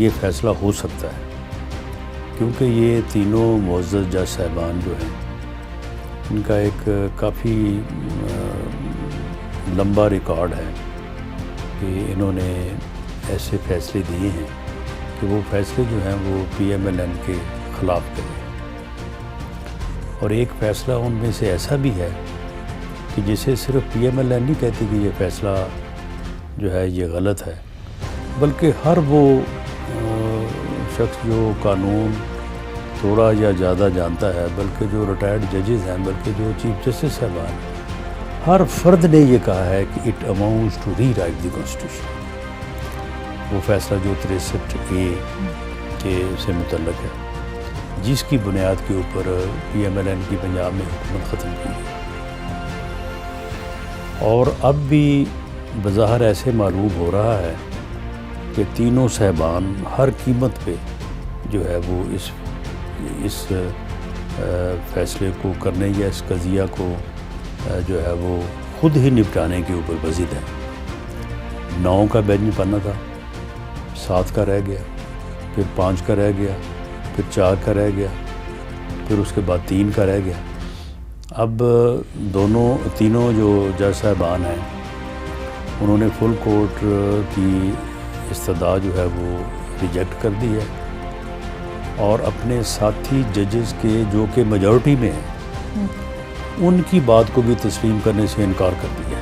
یہ فیصلہ ہو سکتا ہے کیونکہ یہ تینوں معزز جج صاحبان جو ہیں ان کا ایک کافی لمبا ریکارڈ ہے کہ انہوں نے ایسے فیصلے دیے ہیں کہ وہ فیصلے جو ہیں وہ پی ایم ایل این کے خلاف کرے، اور ایک فیصلہ ان میں سے ایسا بھی ہے کہ جسے صرف پی ایم ایل این نہیں کہتی کہ یہ فیصلہ جو ہے یہ غلط ہے، بلکہ ہر وہ شخص جو قانون تھوڑا یا زیادہ جانتا ہے، بلکہ جو ریٹائرڈ ججز ہیں، بلکہ جو چیف جسٹس صاحبان ہیں، ہر فرد نے یہ کہا ہے کہ it amounts to rewrite the constitution. وہ فیصلہ جو 63A کے سے متعلق ہے، جس کی بنیاد کے اوپر پی ایم ایل این کی پنجاب میں حکومت ختم کی ہے، اور اب بھی بظاہر ایسے معروف ہو رہا ہے کہ تینوں صاحبان ہر قیمت پہ جو ہے وہ اس فیصلے کو کرنے یا اس قضیہ کو جو ہے وہ خود ہی نپٹانے کے اوپر بضد ہیں۔ 9 کا بینچ بننا تھا، 7 کا رہ گیا، پھر 5 کا رہ گیا، پھر 4 کا رہ گیا، پھر اس کے بعد 3 کا رہ گیا۔ اب تینوں جو جج صاحبان ہیں انہوں نے فل کورٹ کی استدعا جو ہے وہ ریجیکٹ کر دی ہے، اور اپنے ساتھی ججز کے جو کہ میجورٹی میں ہیں ان کی بات کو بھی تسلیم کرنے سے انکار کر دیا ہے۔